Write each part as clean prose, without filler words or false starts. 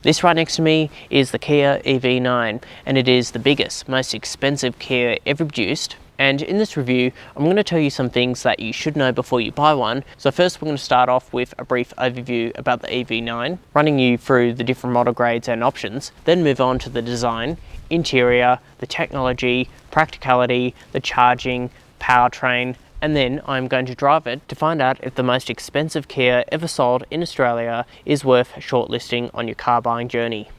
This right next to me is the Kia EV9, and it is the biggest, most expensive Kia ever produced. And in this review, I'm going to tell you some things that you should know before you buy one. So first, we're going to start off with a brief overview about the EV9, running you through the different model grades and options, then move on to the design, interior, the technology, practicality, the charging, powertrain, and then I'm going to drive it to find out if the most expensive Kia ever sold in Australia is worth shortlisting on your car buying journey.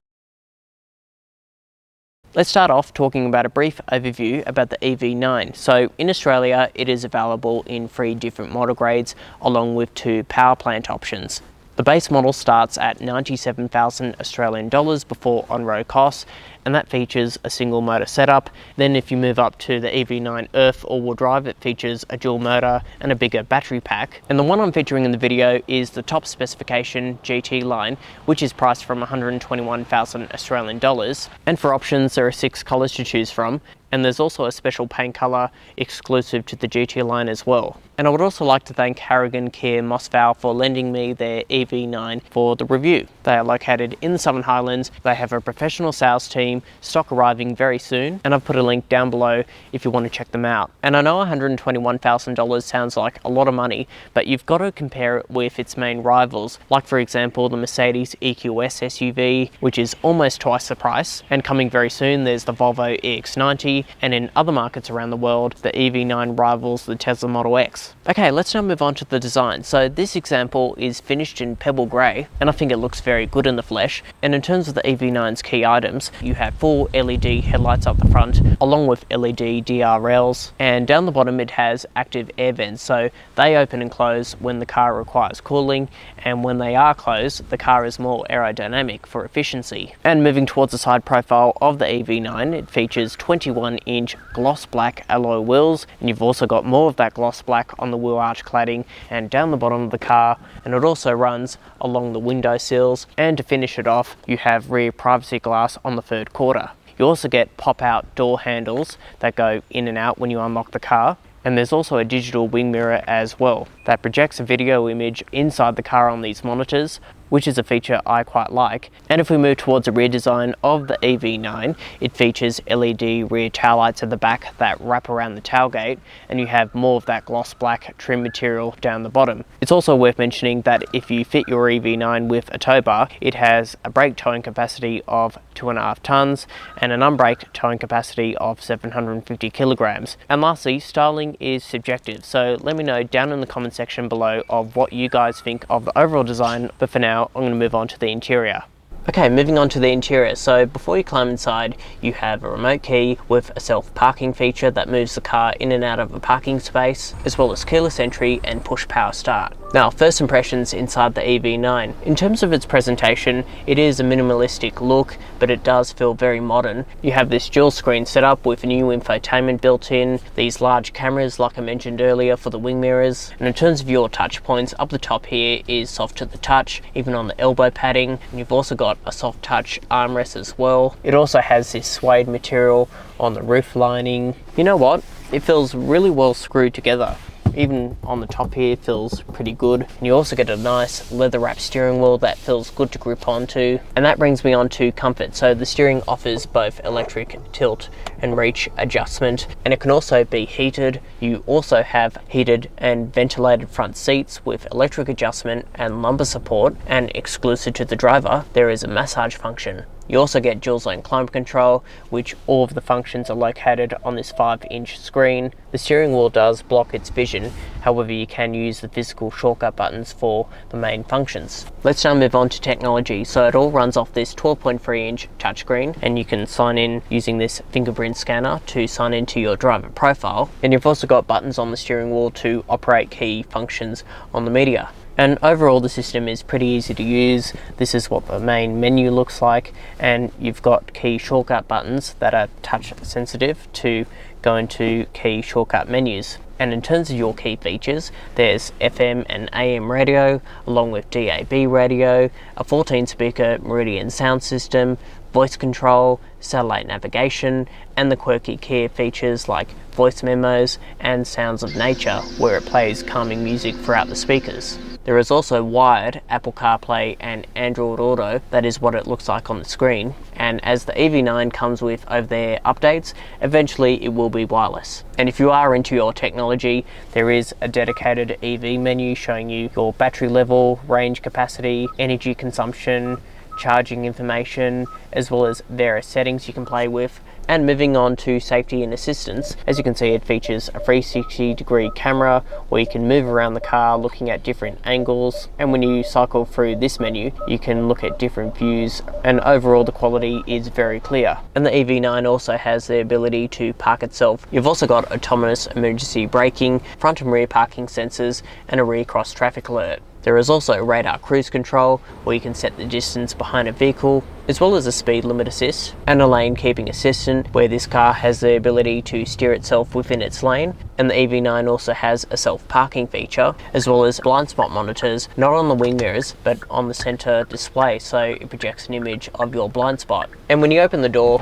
Let's start off talking about a brief overview about the EV9. So in Australia, it is available in 3 different model grades along with 2 power plant options. The base model starts at 97,000 Australian dollars before on-road costs, and that features a single motor setup. Then if you move up to the EV9 Earth all-wheel drive, it features a dual motor and a bigger battery pack. And the one I'm featuring in the video is the top specification GT line, which is priced from 121,000 Australian dollars. And for options, there are 6 colours to choose from, and there's also a special paint colour exclusive to the GT line as well. And I would also like to thank Harrigan, Kia, Vale for lending me their EV9 for the review. They are located in the Southern Highlands. They have a professional sales team, stock arriving very soon, and I've put a link down below if you want to check them out. And I know $121,000 sounds like a lot of money, but you've got to compare it with its main rivals, like for example the Mercedes EQS SUV, which is almost twice the price, and coming very soon there's the Volvo EX90, and in other markets around the world, the EV9 rivals the Tesla Model X. Okay, let's now move on to the design. So this example is finished in pebble grey, and I think it looks very good in the flesh. And in terms of the EV9's key items, you have full LED headlights up the front, along with LED DR rails, and down the bottom it has active air vents, so they open and close when the car requires cooling, and when they are closed, the car is more aerodynamic for efficiency. And moving towards the side profile of the EV9, it features 21-inch gloss black alloy wheels, and you've also got more of that gloss black on the wheel arch cladding and down the bottom of the car, and it also runs along the window sills. And to finish it off, you have rear privacy glass on the third quarter. You also get pop-out door handles that go in and out when you unlock the car. And there's also a digital wing mirror as well that projects a video image inside the car on these monitors, which is a feature I quite like. And if we move towards the rear design of the EV9, it features LED rear taillights at the back that wrap around the tailgate, and you have more of that gloss black trim material down the bottom. It's also worth mentioning that if you fit your EV9 with a tow bar, it has a brake towing capacity of 2.5 tons and an unbraked towing capacity of 750 kilograms. And lastly, styling is subjective, so let me know down in the comment section below of what you guys think of the overall design. But for now, I'm going to move on to the interior. Okay, moving on to the interior. So before you climb inside, you have a remote key with a self-parking feature that moves the car in and out of a parking space, as well as keyless entry and push power start. Now, first impressions inside the EV9. In terms of its presentation, it is a minimalistic look, but it does feel very modern. You have this dual screen setup with a new infotainment built in, these large cameras like I mentioned earlier for the wing mirrors, and in terms of your touch points, up the top here is soft to the touch, even on the elbow padding, and you've also got a soft touch armrest as well. It also has this suede material on the roof lining. You know what? It feels really well screwed together. Even on the top here, it feels pretty good. And you also get a nice leather wrapped steering wheel that feels good to grip onto. And that brings me on to comfort. So the steering offers both electric tilt and reach adjustment, and it can also be heated. You also have heated and ventilated front seats with electric adjustment and lumbar support, and exclusive to the driver, there is a massage function. You also get dual zone climate control, which all of the functions are located on this 5-inch screen. The steering wheel does block its vision, however you can use the physical shortcut buttons for the main functions. Let's now move on to technology. So it all runs off this 12.3-inch touchscreen, and you can sign in using this fingerprint scanner to sign into your driver profile. And you've also got buttons on the steering wheel to operate key functions on the media. And overall, the system is pretty easy to use. This is what the main menu looks like, and you've got key shortcut buttons that are touch sensitive to go into key shortcut menus. And in terms of your key features, there's FM and AM radio, along with DAB radio, a 14 speaker Meridian sound system, voice control, satellite navigation, and the quirky Kia features like voice memos and sounds of nature, where it plays calming music throughout the speakers. There is also wired Apple CarPlay and Android Auto. That is what it looks like on the screen, and as the EV9 comes with over-the-air updates, eventually it will be wireless. And if you are into your technology, there is a dedicated EV menu showing you your battery level, range capacity, energy consumption, charging information, as well as various settings you can play with. And moving on to safety and assistance, as you can see, it features a 360-degree camera where you can move around the car looking at different angles, and when you cycle through this menu you can look at different views, and overall the quality is very clear. And the EV9 also has the ability to park itself. You've also got autonomous emergency braking, front and rear parking sensors, and a rear cross traffic alert. There is also radar cruise control, where you can set the distance behind a vehicle, as well as a speed limit assist, and a lane keeping assistant, where this car has the ability to steer itself within its lane. And the EV9 also has a self-parking feature, as well as blind spot monitors, not on the wing mirrors, but on the center display, so it projects an image of your blind spot. And when you open the door,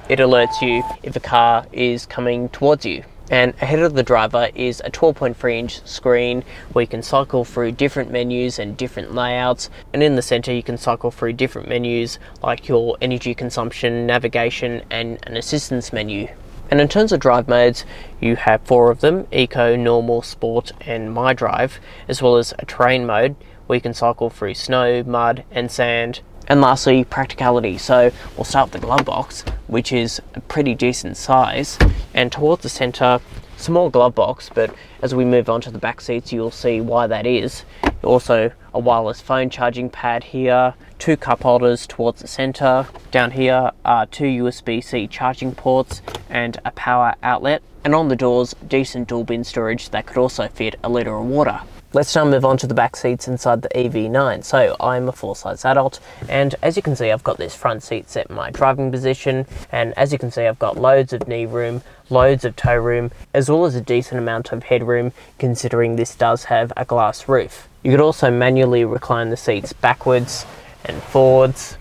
it alerts you if a car is coming towards you. And ahead of the driver is a 12.3-inch screen where you can cycle through different menus and different layouts, and in the center you can cycle through different menus like your energy consumption, navigation, and an assistance menu. And in terms of drive modes, you have 4 of them: Eco, Normal, Sport, and My Drive, as well as a terrain mode where you can cycle through snow, mud, and sand. And lastly, practicality. So we'll start with the glove box, which is a pretty decent size, and towards the center, small glove box, but as we move on to the back seats you'll see why that is. Also a wireless phone charging pad here, 2 cup holders towards the center. Down here are 2 USB-C charging ports and a power outlet, and on the doors, decent dual bin storage that could also fit a litre of water. Let's now move on to the back seats inside the EV9. So I'm a full-size adult, and as you can see I've got this front seat set in my driving position, and as you can see I've got loads of knee room, loads of toe room, as well as a decent amount of headroom considering this does have a glass roof. You could also manually recline the seats backwards and forwards,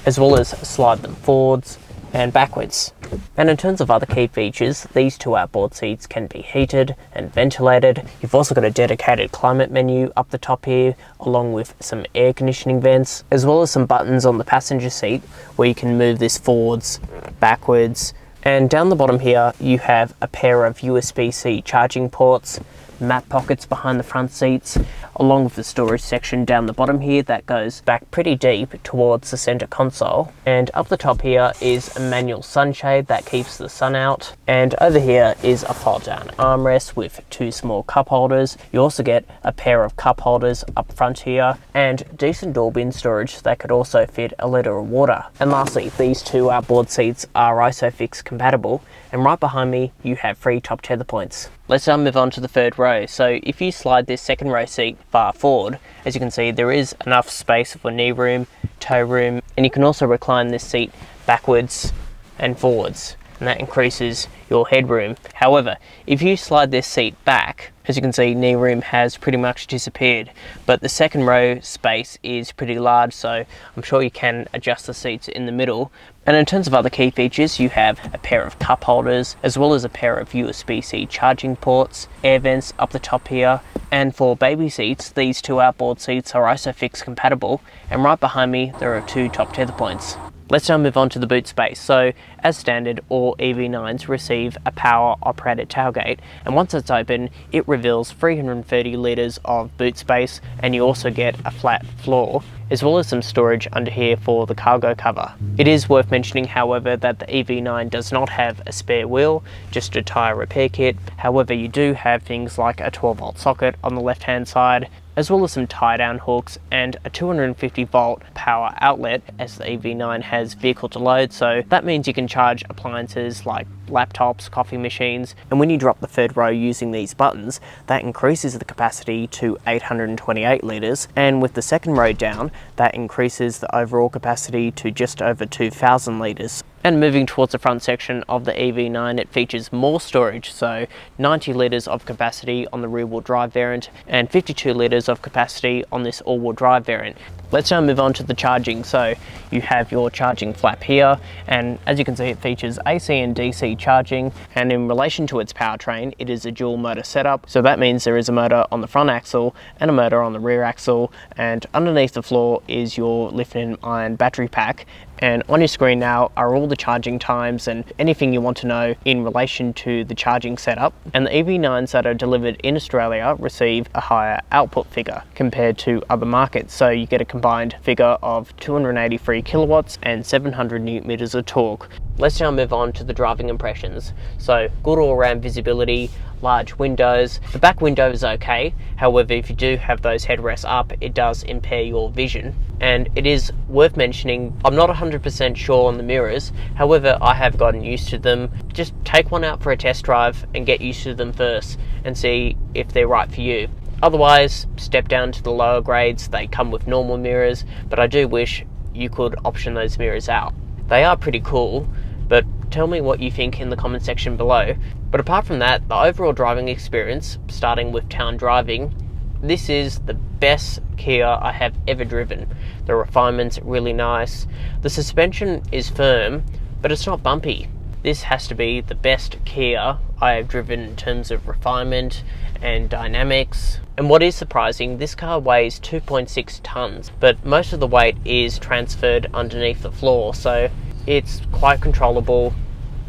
as well as slide them forwards and backwards. And in terms of other key features, these 2 outboard seats can be heated and ventilated. You've also got a dedicated climate menu up the top here, along with some air conditioning vents, as well as some buttons on the passenger seat where you can move this forwards, backwards. And down the bottom here you have a pair of USB-C charging ports, mat pockets behind the front seats, along with the storage section down the bottom here that goes back pretty deep towards the center console. And up the top here is a manual sunshade that keeps the sun out, and over here is a fold down armrest with 2 small cup holders. You also get a pair of cup holders up front here, and decent door bin storage that could also fit a litre of water. And lastly, these 2 outboard seats are ISOFIX compatible, and right behind me you have 3 top tether points. Let's now move on to the third row. So if you slide this second row seat far forward, as you can see there is enough space for knee room, toe room, and you can also recline this seat backwards and forwards, and that increases your headroom. However, if you slide this seat back, as you can see, knee room has pretty much disappeared, but the second row space is pretty large, so I'm sure you can adjust the seats in the middle. And in terms of other key features, you have a pair of cup holders, as well as a pair of USB-C charging ports, air vents up the top here, and for baby seats, these 2 outboard seats are ISOFIX compatible, and right behind me there are 2 top tether points. Let's now move on to the boot space. So as standard, all EV9s receive a power operated tailgate, and once it's open it reveals 330 litres of boot space, and you also get a flat floor, as well as some storage under here for the cargo cover. It is worth mentioning, however, that the EV9 does not have a spare wheel, just a tyre repair kit. However, you do have things like a 12-volt socket on the left hand side, as well as some tie-down hooks and a 250-volt power outlet, as the EV9 has vehicle to load, so that means you can charge appliances like laptops, coffee machines, and when you drop the third row using these buttons, that increases the capacity to 828 litres, and with the second row down, that increases the overall capacity to just over 2,000 litres. And moving towards the front section of the EV9, it features more storage, so 90 litres of capacity on the rear-wheel drive variant and 52 litres of capacity on this all-wheel drive variant. Let's now move on to the charging. So you have your charging flap here, and as you can see, it features AC and DC charging, and in relation to its powertrain, it is a dual motor setup. So that means there is a motor on the front axle and a motor on the rear axle, and underneath the floor is your lithium-ion battery pack. And on your screen now are all the charging times and anything you want to know in relation to the charging setup. And the EV9s that are delivered in Australia receive a higher output figure compared to other markets. So you get a combined figure of 283 kilowatts and 700 newton meters of torque. Let's now move on to the driving impressions. So good all-around visibility, large windows. The back window is okay. However, if you do have those headrests up, it does impair your vision. And it is worth mentioning, I'm not 100% sure on the mirrors. However, I have gotten used to them. Just take one out for a test drive and get used to them first and see if they're right for you. Otherwise, step down to the lower grades. They come with normal mirrors, but I do wish you could option those mirrors out. They are pretty cool, but tell me what you think in the comment section below. But apart from that, the overall driving experience, starting with town driving, this is the best Kia I have ever driven. The refinement's really nice. The suspension is firm, but it's not bumpy. This has to be the best Kia I have driven in terms of refinement and dynamics. And what is surprising, this car weighs 2.6 tons, but most of the weight is transferred underneath the floor, so it's quite controllable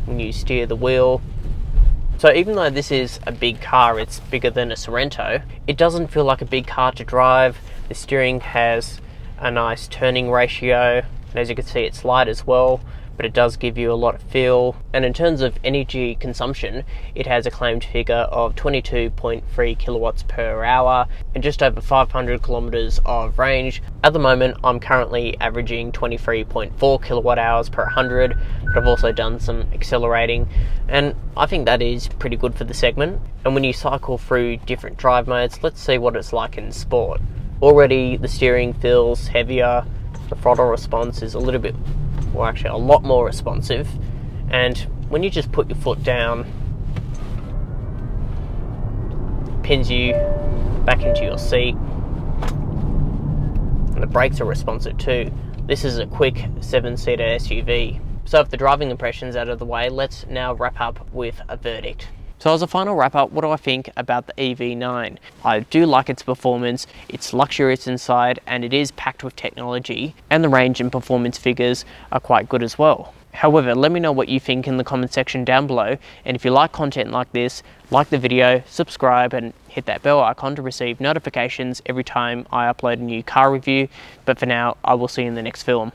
when you steer the wheel. So even though this is a big car, it's bigger than a Sorento, it doesn't feel like a big car to drive. The steering has a nice turning ratio, and as you can see, it's light as well, but it does give you a lot of feel. And in terms of energy consumption, it has a claimed figure of 22.3 kilowatts per hour and just over 500 kilometers of range. At the moment, I'm currently averaging 23.4 kilowatt hours per 100, but I've also done some accelerating, and I think that is pretty good for the segment. And when you cycle through different drive modes, let's see what it's like in sport. Already the steering feels heavier, the throttle response is a little bit, or actually a lot more responsive, and when you just put your foot down, pins you back into your seat, and the brakes are responsive too. This is a quick 7-seater SUV. So with the driving impressions out of the way, let's now wrap up with a verdict. So as a final wrap up, what do I think about the EV9? I do like its performance, it's luxurious inside, and it is packed with technology, and the range and performance figures are quite good as well. However, let me know what you think in the comment section down below, and if you like content like this, like the video, subscribe, and hit that bell icon to receive notifications every time I upload a new car review. But for now, I will see you in the next film.